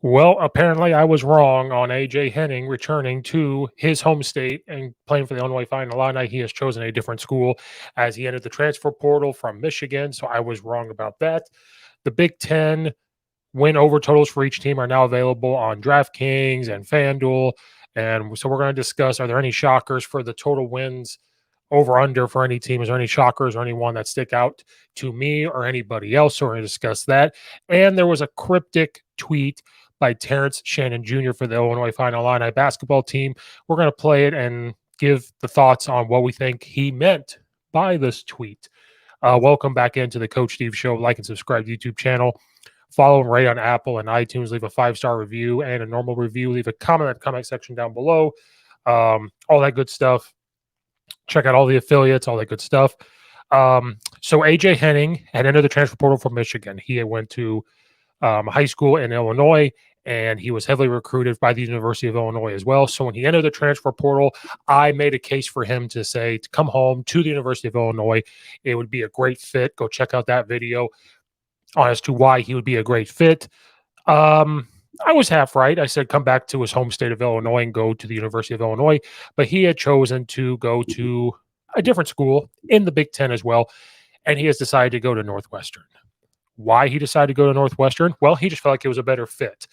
Well, apparently I was wrong on AJ Henning returning to his home state and playing for the Illinois Fighting Illini. He has chosen a different school as he entered the transfer portal from Michigan. So I was wrong about that. The Big Ten win over totals for each team are now available on DraftKings and FanDuel. And so we're going to discuss, are there any shockers for the total wins over under for any team? Is there any shockers or anyone that stick out to me or anybody else? So we're going to discuss that. And there was a cryptic tweet by Terrance Shannon Jr. for the Illinois Fighting Illini basketball team. We're going to play it and give the thoughts on what we think he meant by this tweet. Welcome back into the Coach Steve Show. Like and subscribe to the YouTube channel. Follow and rate on Apple and iTunes. Leave a 5-star review and a normal review. Leave a comment in the comment section down below. All that good stuff. Check out all the affiliates, all that good stuff. So AJ Henning had entered the transfer portal from Michigan. He had went to high school in Illinois, and he was heavily recruited by the University of Illinois as well. So when he entered the transfer portal, I made a case for him to say to come home to the University of Illinois. It would be a great fit. Go check out that video as to why he would be a great fit. I was half right. I said come back to his home state of Illinois and go to the University of Illinois, but he had chosen to go to a different school in the Big Ten as well, and he has decided to go to Northwestern. Why he decided to go to Northwestern? Well, he just felt like it was a better fit.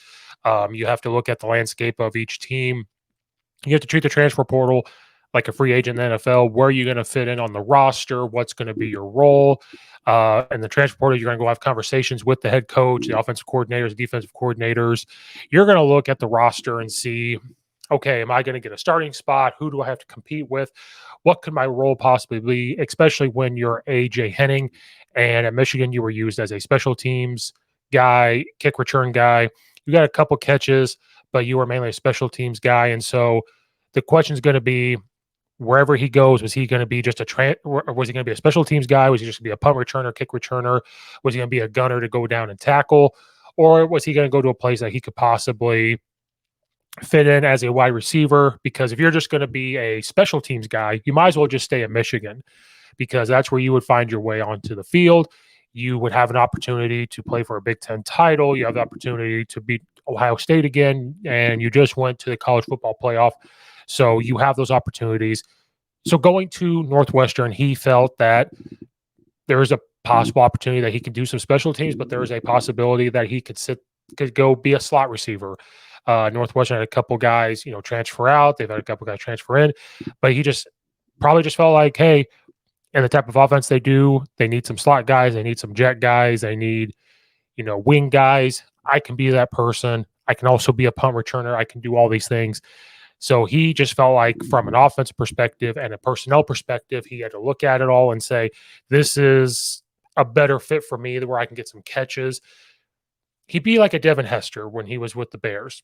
You have to look at the landscape of each team. You have to treat the transfer portal like a free agent in the NFL. Where are you going to fit in on the roster? What's going to be your role? In the transfer portal, you're going to go have conversations with the head coach, the offensive coordinators, defensive coordinators. You're going to look at the roster and see, okay, am I going to get a starting spot? Who do I have to compete with? What could my role possibly be, especially when you're A.J. Henning, and at Michigan, you were used as a special teams guy, kick return guy. You got a couple catches, but you were mainly a special teams guy. And so the question is going to be, wherever he goes, was he going to be just or was he going to be a special teams guy? Was he just going to be a punt returner, kick returner? Was he going to be a gunner to go down and tackle? Or was he going to go to a place that he could possibly fit in as a wide receiver? Because if you're just going to be a special teams guy, you might as well just stay at Michigan, because that's where you would find your way onto the field. You would have an opportunity to play for a Big Ten title. You have the opportunity to beat Ohio State again, and you just went to the college football playoff. So you have those opportunities. So going to Northwestern, he felt that there is a possible opportunity that he could do some special teams, but there is a possibility that he could go be a slot receiver. Northwestern had a couple guys, transfer out. They've had a couple guys transfer in, but he probably just felt like, hey, and the type of offense they do, they need some slot guys, they need some jet guys, they need, wing guys. I can be that person. I can also be a punt returner. I can do all these things. So he just felt like from an offense perspective and a personnel perspective, he had to look at it all and say, this is a better fit for me where I can get some catches. He'd be like a Devin Hester when he was with the Bears.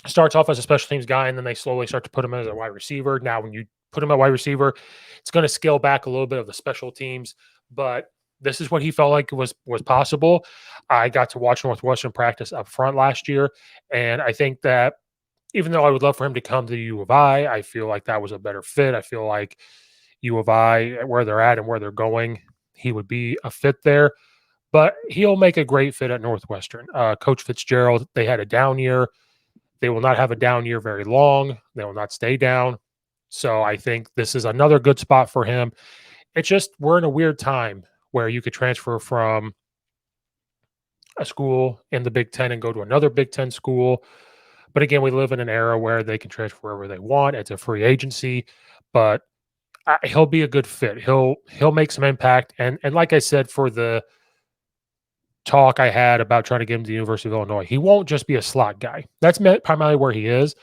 Starts off as a special teams guy, and then they slowly start to put him as a wide receiver. Now, when you put him at wide receiver, it's going to scale back a little bit of the special teams, but this is what he felt like was possible. I got to watch Northwestern practice up front last year, and I think that even though I would love for him to come to U of I feel like that was a better fit. I feel like U of I, where they're at and where they're going, he would be a fit there. But he'll make a great fit at Northwestern. Coach Fitzgerald, they had a down year. They will not have a down year very long. They will not stay down. So I think this is another good spot for him. It's just we're in a weird time where you could transfer from a school in the Big Ten and go to another Big Ten school. But again, we live in an era where they can transfer wherever they want. It's a free agency, but he'll be a good fit. He'll make some impact. And like I said, for the talk I had about trying to get him to the University of Illinois, he won't just be a slot guy. That's primarily where he is.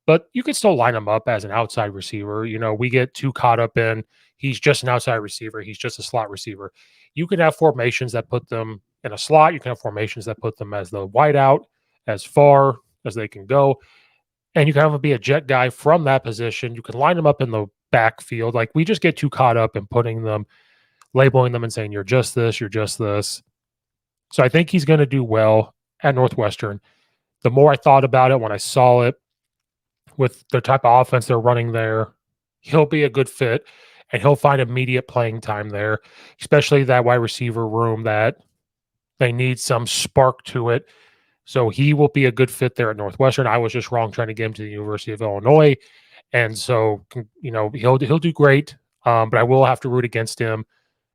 But you can still line him up as an outside receiver. We get too caught up in he's just an outside receiver. He's just a slot receiver. You can have formations that put them in a slot. You can have formations that put them as the wideout, as far as they can go. And you can have him be a jet guy from that position. You can line them up in the backfield. Like, we just get too caught up in putting them, labeling them and saying, you're just this, you're just this. So I think he's going to do well at Northwestern. The more I thought about it when I saw it, with the type of offense they're running there, he'll be a good fit, and he'll find immediate playing time there, especially that wide receiver room that they need some spark to it. So he will be a good fit there at Northwestern. I was just wrong trying to get him to the University of Illinois. And so, he'll do great. But I will have to root against him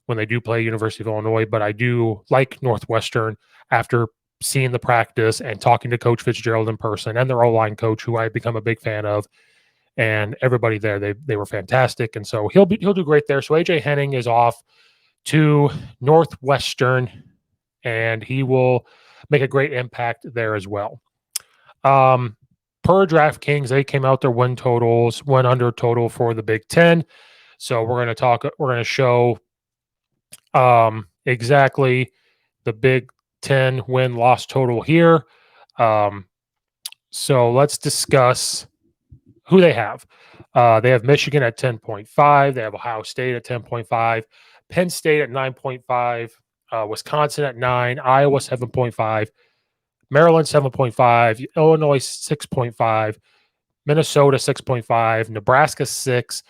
when they do play University of Illinois. But I do like Northwestern after seeing the practice and talking to Coach Fitzgerald in person and their O-line coach, who I've become a big fan of, and everybody there. They were fantastic. And so he'll do great there. So AJ Henning is off to Northwestern, and he will make a great impact there as well. Per DraftKings, they came out their win totals, win under total for the Big Ten. So we're going to show exactly the Big Ten win loss total here. So let's discuss who they have. They have Michigan at 10.5. They have Ohio State at 10.5. Penn State at 9.5. Wisconsin at 9. Iowa 7.5. Maryland 7.5. Illinois 6.5. Minnesota 6.5. Nebraska 6.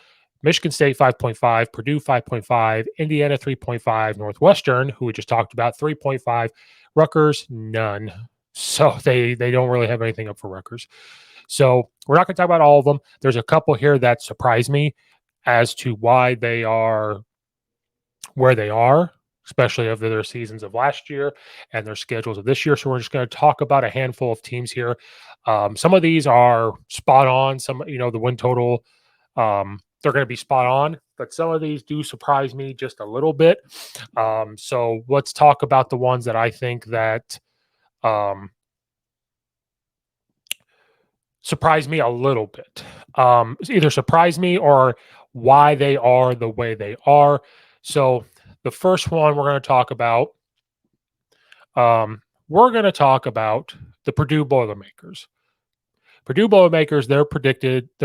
Michigan State 5.5, Purdue 5.5, Indiana 3.5, Northwestern, who we just talked about, 3.5, Rutgers, none. So they don't really have anything up for Rutgers. So we're not going to talk about all of them. There's a couple here that surprise me as to why they are where they are, especially of their seasons of last year and their schedules of this year. So we're just going to talk about a handful of teams here. Some of these are spot on. Some, the win total, they're going to be spot on, but some of these do surprise me just a little bit. So let's talk about the ones that I think that surprise me a little bit. Either surprise me or why they are the way they are. So the first one we're going to talk about, the Purdue Boilermakers. Purdue Boilermakers, their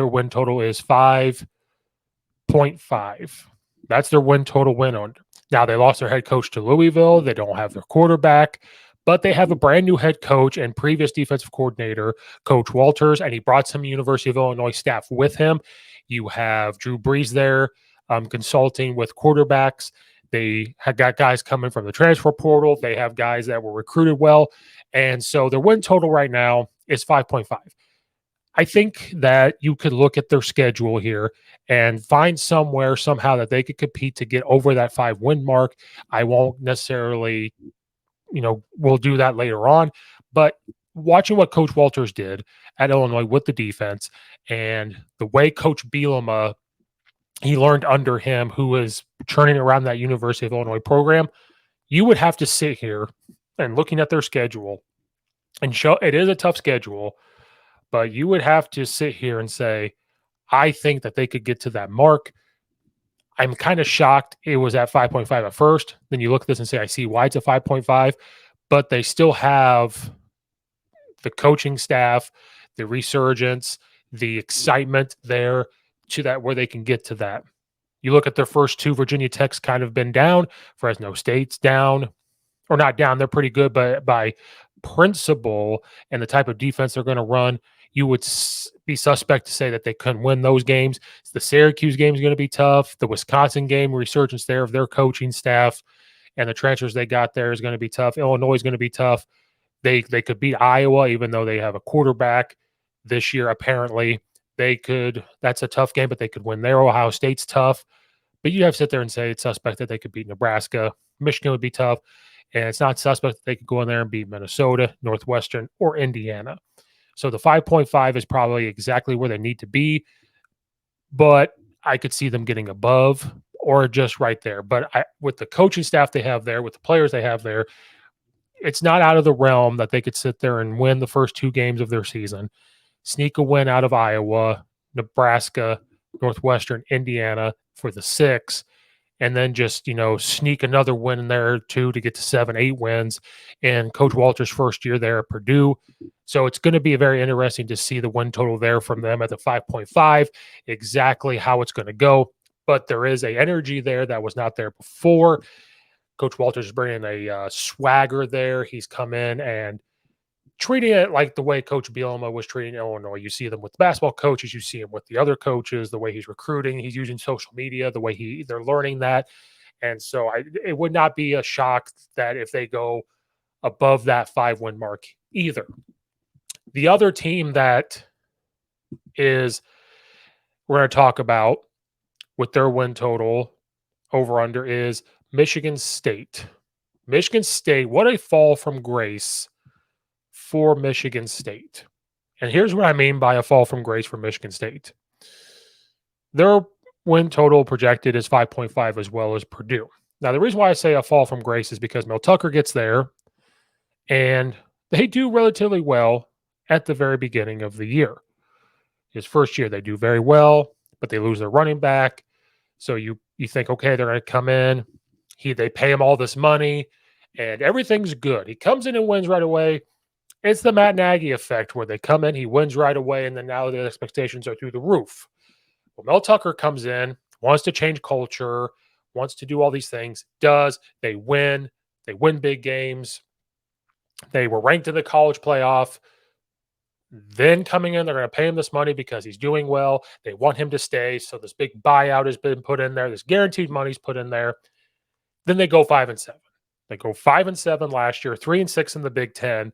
win total is 5.5. That's their win total win on. Now they lost their head coach to Louisville. They don't have their quarterback, but they have a brand new head coach and previous defensive coordinator, Coach Walters, and he brought some University of Illinois staff with him. You have Drew Brees there consulting with quarterbacks. They have got guys coming from the transfer portal. They have guys that were recruited well. And so their win total right now is 5.5. I think that you could look at their schedule here and find somehow that they could compete to get over that 5-win mark. I won't necessarily, we'll do that later on. But watching what Coach Walters did at Illinois with the defense and the way Coach Bielema, he learned under him, who is churning around that University of Illinois program, you would have to sit here and looking at their schedule and show it is a tough schedule. But you would have to sit here and say, I think that they could get to that mark. I'm kind of shocked it was at 5.5 at first. Then you look at this and say, I see why it's a 5.5, but they still have the coaching staff, the resurgence, the excitement there to that where they can get to that. You look at their first two, Virginia Tech's kind of been down. Fresno State's down, or not down. They're pretty good, but by principle and the type of defense they're going to run, you would be suspect to say that they couldn't win those games. The Syracuse game is going to be tough. The Wisconsin game, resurgence there of their coaching staff and the transfers they got there is going to be tough. Illinois is going to be tough. They could beat Iowa, even though they have a quarterback this year. Apparently, they could. That's a tough game, but they could win there. Ohio State's tough, but you have to sit there and say it's suspect that they could beat Nebraska. Michigan would be tough, and it's not suspect that they could go in there and beat Minnesota, Northwestern, or Indiana. So the 5.5 is probably exactly where they need to be, but I could see them getting above or just right there. But with the coaching staff they have there, with the players they have there, it's not out of the realm that they could sit there and win the first two games of their season, sneak a win out of Iowa, Nebraska, Northwestern, Indiana for the 6, and then just, sneak another win in there too to get to 7, 8 wins in Coach Walter's first year there at Purdue. So it's going to be very interesting to see the win total there from them at the 5.5, exactly how it's going to go. But there is a energy there that was not there before. Coach Walters is bringing a swagger there. He's come in and treating it like the way Coach Bielema was treating Illinois. You see them with the basketball coaches. You see him with the other coaches, the way he's recruiting. He's using social media, the way they're learning that. And so it would not be a shock that if they go above that 5-win mark, either. The other team that is we're going to talk about with their win total over under is Michigan State. Michigan State, what a fall from grace for Michigan State. And here's what I mean by a fall from grace for Michigan State. Their win total projected is 5.5 as well as Purdue. Now, the reason why I say a fall from grace is because Mel Tucker gets there and they do relatively well at the very beginning of the year. His first year, they do very well, but they lose their running back. So you think, okay, they're going to come in. They pay him all this money, and everything's good. He comes in and wins right away. It's the Matt Nagy effect where they come in, he wins right away, and then now the expectations are through the roof. Well, Mel Tucker comes in, wants to change culture, wants to do all these things, does. They win big games. They were ranked in the college playoff. Then coming in, they're going to pay him this money because he's doing well. They want him to stay. So this big buyout has been put in there. This guaranteed money's put in there. Then they go 5-7. They go 5-7 last year, 3-6 in the Big Ten.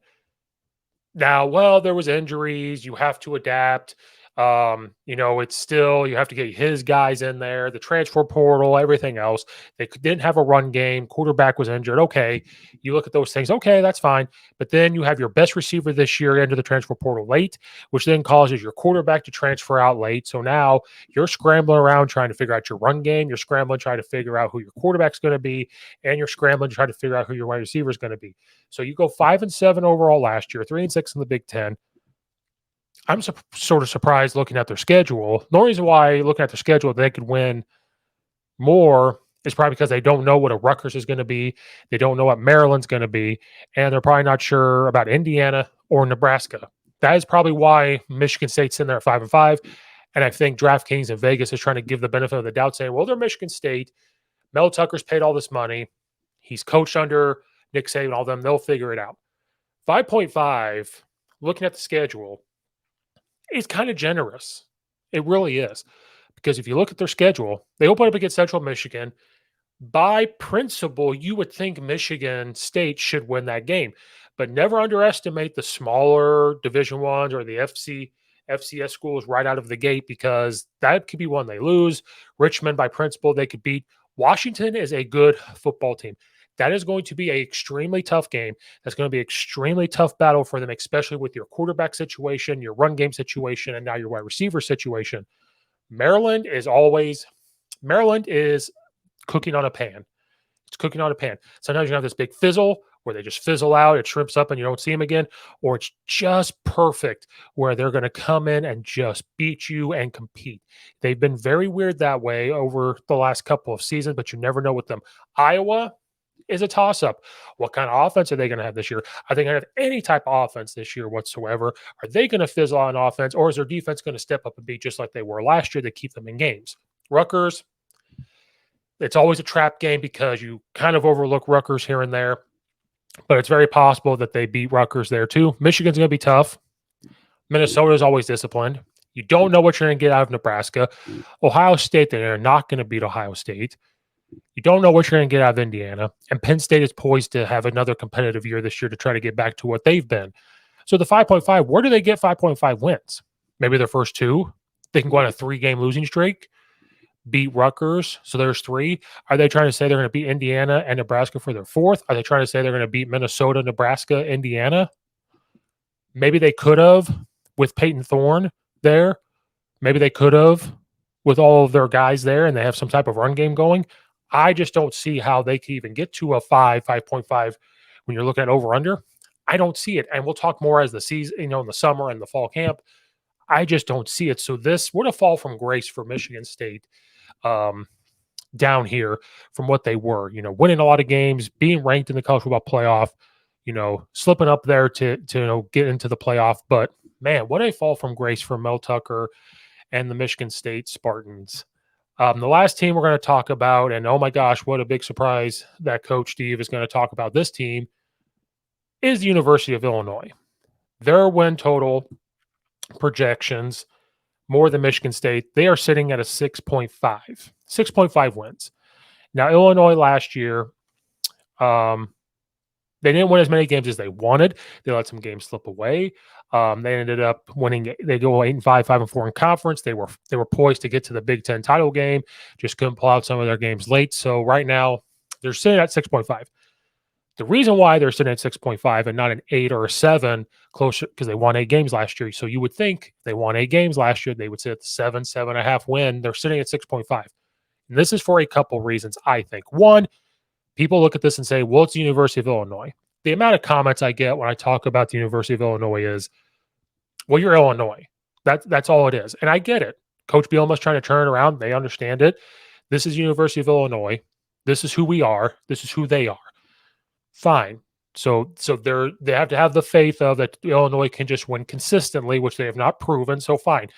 Now, well, there was injuries. You have to adapt. It's still, you have to get his guys in there, the transfer portal, everything else. They didn't have a run game. Quarterback was injured. Okay. You look at those things. Okay, that's fine. But then you have your best receiver this year into the transfer portal late, which then causes your quarterback to transfer out late. So now you're scrambling around trying to figure out your run game. You're scrambling trying to figure out who your quarterback's going to be, and you're scrambling to try to figure out who your wide receiver is going to be. So you go 5-7 overall last year, 3-6 in the Big Ten. I'm sort of surprised looking at their schedule. The only reason why looking at their schedule they could win more is probably because they don't know what a Rutgers is going to be. They don't know what Maryland's going to be, and they're probably not sure about Indiana or Nebraska. That is probably why Michigan State's in there at 5-5. And I think DraftKings and Vegas is trying to give the benefit of the doubt, saying, well, they're Michigan State. Mel Tucker's paid all this money. He's coached under Nick Saban, all of them. They'll figure it out. 5.5, looking at the schedule, is kind of generous. It really is. Because if you look at their schedule, they open up against Central Michigan. By principle, you would think Michigan State should win that game. But never underestimate the smaller Division Ones or the FCS schools right out of the gate, because that could be one they lose. Richmond, by principle, they could beat. Washington is a good football team. That is going to be an extremely tough game. That's going to be an extremely tough battle for them, especially with your quarterback situation, your run game situation, and now your wide receiver situation. Maryland is cooking on a pan. It's cooking on a pan. Sometimes you have this big fizzle where they just fizzle out, it shrimps up and you don't see them again, or it's just perfect where they're going to come in and just beat you and compete. They've been very weird that way over the last couple of seasons, but you never know with them. Iowa is a toss-up. What kind of offense are they going to have this year? Are they going to have any type of offense this year whatsoever? Are they going to fizzle on offense, or is their defense going to step up and be just like they were last year to keep them in games? Rutgers, it's always a trap game because you kind of overlook Rutgers here and there, but it's very possible that they beat Rutgers there too. Michigan's going to be tough. Minnesota is always disciplined. You don't know what you're going to get out of Nebraska. Ohio State, they're not going to beat Ohio State. You don't know what you're going to get out of Indiana. And Penn State is poised to have another competitive year this year to try to get back to what they've been. So the 5.5, where do they get 5.5 wins? Maybe their first two. They can go on a 3-game losing streak, beat Rutgers. So there's 3. Are they trying to say they're going to beat Indiana and Nebraska for their 4th? Are they trying to say they're going to beat Minnesota, Nebraska, Indiana? Maybe they could have with Peyton Thorne there. Maybe they could have with all of their guys there and they have some type of run game going. I just don't see how they can even get to a 5.5 when you're looking at over-under. I don't see it. And we'll talk more as the season, in the summer and the fall camp. I just don't see it. So this would a fall from grace for Michigan State down here from what they were, winning a lot of games, being ranked in the college football playoff, slipping up there to get into the playoff. But man, what a fall from grace for Mel Tucker and the Michigan State Spartans. The last team we're going to talk about, and oh my gosh, what a big surprise that Coach Steve is going to talk about this team, is the University of Illinois. Their win total projections, more than Michigan State, they are sitting at a 6.5 wins. Now, Illinois last year, They didn't win as many games as they wanted. They let some games slip away. They ended up winning. They go 8-5, 5-4 in conference. They were poised to get to the Big Ten title game. Just couldn't pull out some of their games late. So right now they're sitting at 6.5. The reason why they're sitting at 6.5 and not an 8 or a 7 closer because they won 8 games last year. So you would think they won 8 games last year, they would sit at the 7.5 win. They're sitting at 6.5. And this is for a couple reasons, I think. One, people look at this and say, well, it's the University of Illinois. The amount of comments I get when I talk about the University of Illinois is, well, you're Illinois. That's all it is. And I get it. Coach Bielema's trying to turn it around. They understand it. This is University of Illinois. This is who we are. This is who they are. Fine. So they have to have the faith of that Illinois can just win consistently, which they have not proven. So fine.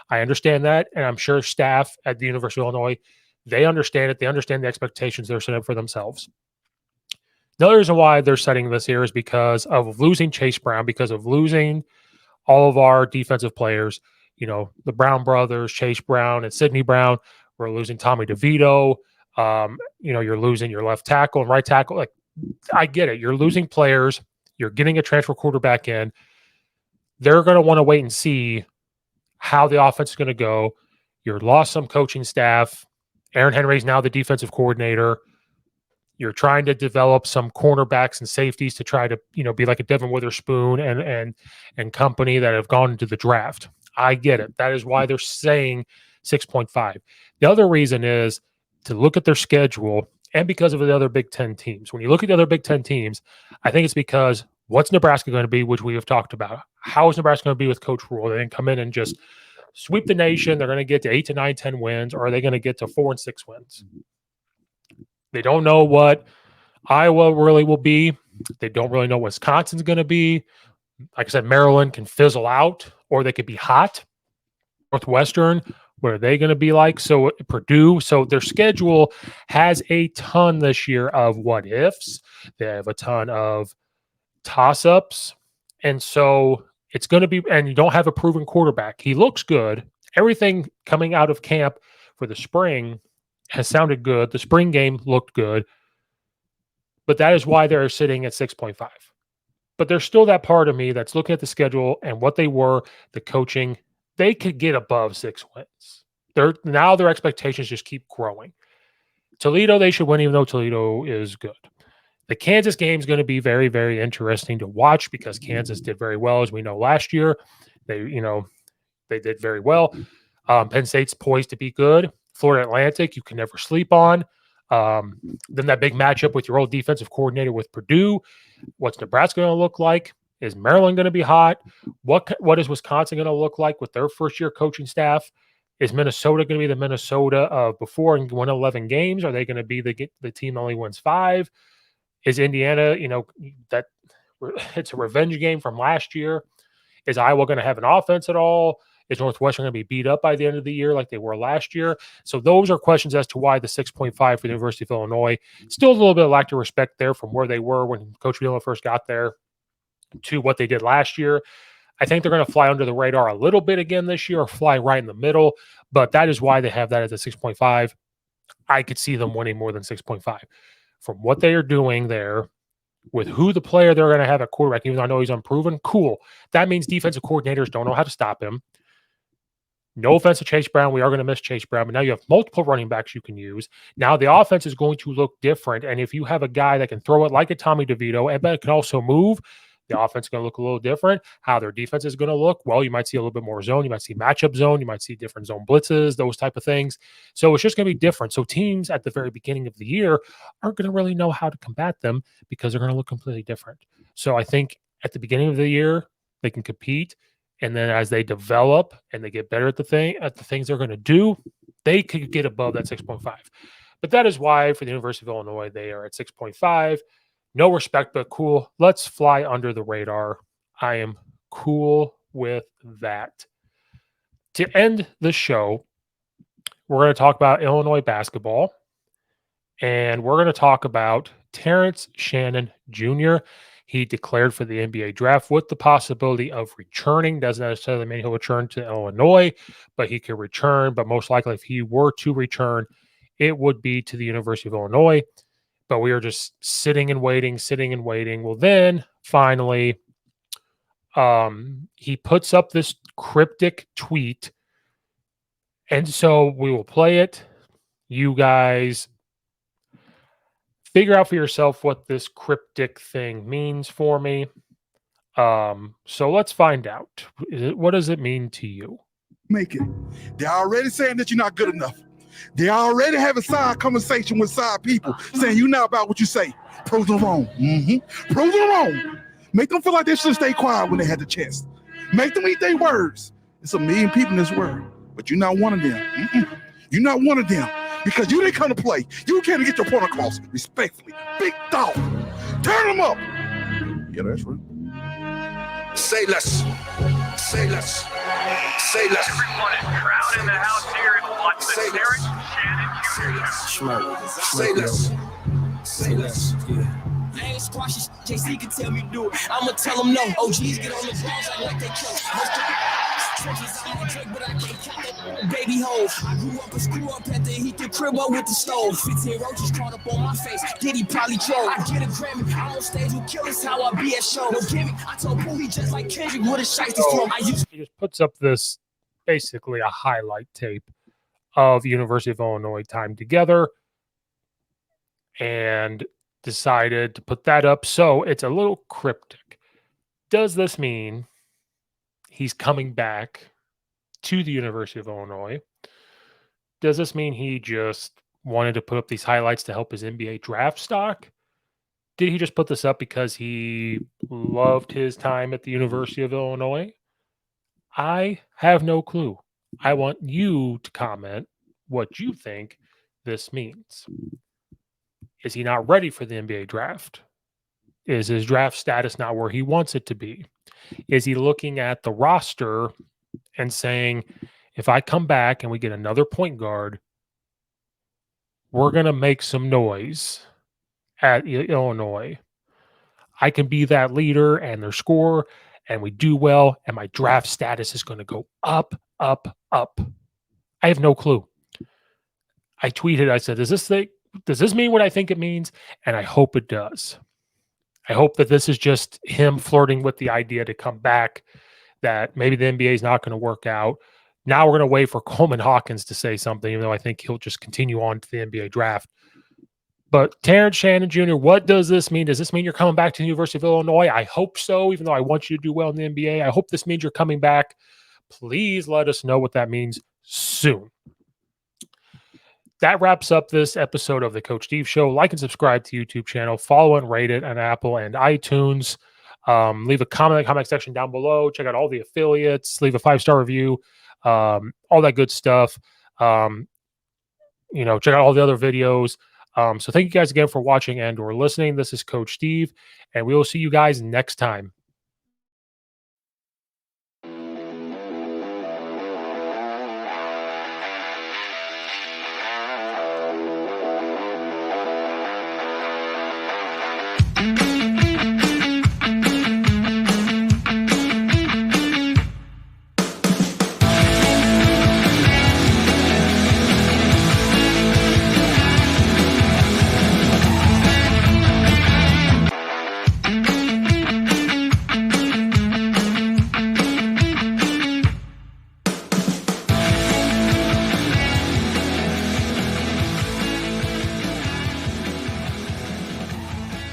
I understand that. And I'm sure staff at the University of Illinois, they understand it. They understand the expectations they're setting up for themselves. Another reason why they're setting this here is because of losing Chase Brown, because of losing all of our defensive players, the Brown brothers, Chase Brown and Sidney Brown. We're losing Tommy DeVito. You're losing your left tackle and right tackle. Like, I get it. You're losing players. You're getting a transfer quarterback in. They're going to want to wait and see how the offense is going to go. You're lost some coaching staff. Aaron Henry's now the defensive coordinator. You're trying to develop some cornerbacks and safeties to try to, be like a Devin Witherspoon and company that have gone into the draft. I get it. That is why they're saying 6.5. The other reason is to look at their schedule and because of the other Big Ten teams. When you look at the other Big Ten teams, I think it's because what's Nebraska going to be, which we have talked about. How is Nebraska going to be with Coach Rule? They didn't come in and just sweep the nation. They're going to get to 8 to 9, 10 wins, or are they going to get to 4 and 6 wins? They don't know what Iowa really will be. They don't really know what Wisconsin's going to be. Like I said, Maryland can fizzle out, or they could be hot. Northwestern, what are they going to be like? So Purdue. So their schedule has a ton this year of what ifs. They have a ton of toss-ups. And so it's going to be, and you don't have a proven quarterback. He looks good. Everything coming out of camp for the spring has sounded good. The spring game looked good. But that is why they're sitting at 6.5. But there's still that part of me that's looking at the schedule and what they were, the coaching. They could get above 6 wins. Now their expectations just keep growing. Toledo, they should win, even though Toledo is good. The Kansas game is going to be very, very interesting to watch because Kansas did very well, as we know, last year. They did very well. Penn State's poised to be good. Florida Atlantic, you can never sleep on. Then that big matchup with your old defensive coordinator with Purdue. What's Nebraska going to look like? Is Maryland going to be hot? What is Wisconsin going to look like with their first-year coaching staff? Is Minnesota going to be the Minnesota of before and win 11 games? Are they going to be the team that only wins 5? Is Indiana, that it's a revenge game from last year? Is Iowa going to have an offense at all? Is Northwestern going to be beat up by the end of the year like they were last year? So those are questions as to why the 6.5 for the University of Illinois. Still a little bit of lack of respect there from where they were when Coach Bielema first got there to what they did last year. I think they're going to fly under the radar a little bit again this year or fly right in the middle, but that is why they have that at the 6.5. I could see them winning more than 6.5. From what they are doing there, with who the player they're going to have at quarterback, even though I know he's unproven, cool. That means defensive coordinators don't know how to stop him. No offense to Chase Brown. We are going to miss Chase Brown, but now you have multiple running backs you can use. Now the offense is going to look different, and if you have a guy that can throw it like a Tommy DeVito, and but can also move, the offense is going to look a little different. How their defense is going to look, well, you might see a little bit more zone. You might see matchup zone. You might see different zone blitzes, those type of things. So it's just going to be different. So teams at the very beginning of the year aren't going to really know how to combat them because they're going to look completely different. So I think at the beginning of the year, they can compete. And then as they develop and they get better at the things they're going to do, they could get above that 6.5. But that is why for the University of Illinois, they are at 6.5. No respect, but cool. Let's fly under the radar. I am cool with that. To end the show, we're going to talk about Illinois basketball. And we're going to talk about Terrance Shannon Jr. He declared for the NBA draft with the possibility of returning. Doesn't necessarily mean he'll return to Illinois, but he could return. But most likely, if he were to return, it would be to the University of Illinois. But we were just sitting and waiting, sitting and waiting. Well, then finally, he puts up this cryptic tweet. And so we will play it. You guys figure out for yourself what this cryptic thing means for me. So let's find out. What does it mean to you? Make it. They're already saying that you're not good enough. They already have a side conversation with side people saying you're not about what you say. Pros are wrong. Pros are wrong. Make them feel like they should stay quiet when they had the chance. Make them eat their words. There's a million people in this world, but you're not one of them. You're not one of them because you didn't come to play. You came to get your point across respectfully. Big dog. Turn them up. Yeah, that's right. Say less. Say less. Say less. Everyone is crowded in the house here and watch the Terrance Shannon Jr. Say less. Say less. Yeah. I ain't squashing JC can tell me to do it. I'ma tell them no. OGs get on the balls like they kill. Trenches, I'm on Drake, but I can't count that baby hole. I grew up a screw up at the heat the crib up with the stove. 15 roaches caught up on my face. Diddy probably troll. I get a Grammy. I'm on stage with killers. How I be at show. No gimmick. I told Booley just like Kendrick with a shiesty throw. He just puts up this basically a highlight tape of University of Illinois time together and decided to put that up. So it's a little cryptic. Does this mean he's coming back to the University of Illinois? Does this mean he just wanted to put up these highlights to help his NBA draft stock? Did he just put this up because he loved his time at the University of Illinois? I have no clue. I want you to comment what you think this means. Is he not ready for the NBA draft? Is his draft status not where he wants it to be? Is he looking at the roster and saying, if I come back and we get another point guard, we're going to make some noise at Illinois. I can be that leader and their scorer, and we do well, and my draft status is going to go up, up, up. I have no clue. I tweeted, I said, does this mean what I think it means? And I hope it does. I hope that this is just him flirting with the idea to come back, that maybe the NBA is not going to work out. Now we're going to wait for Coleman Hawkins to say something, even though I think he'll just continue on to the NBA draft. But Terrance Shannon Jr., what does this mean? Does this mean you're coming back to the University of Illinois? I hope so, even though I want you to do well in the NBA. I hope this means you're coming back. Please let us know what that means soon. That wraps up this episode of the Coach Steve Show. Like and subscribe to the YouTube channel. Follow and rate it on Apple and iTunes. Leave a comment in the comment section down below. Check out all the affiliates. Leave a 5-star review. All that good stuff. Check out all the other videos. So thank you guys again for watching and or listening. This is Coach Steve, and we will see you guys next time.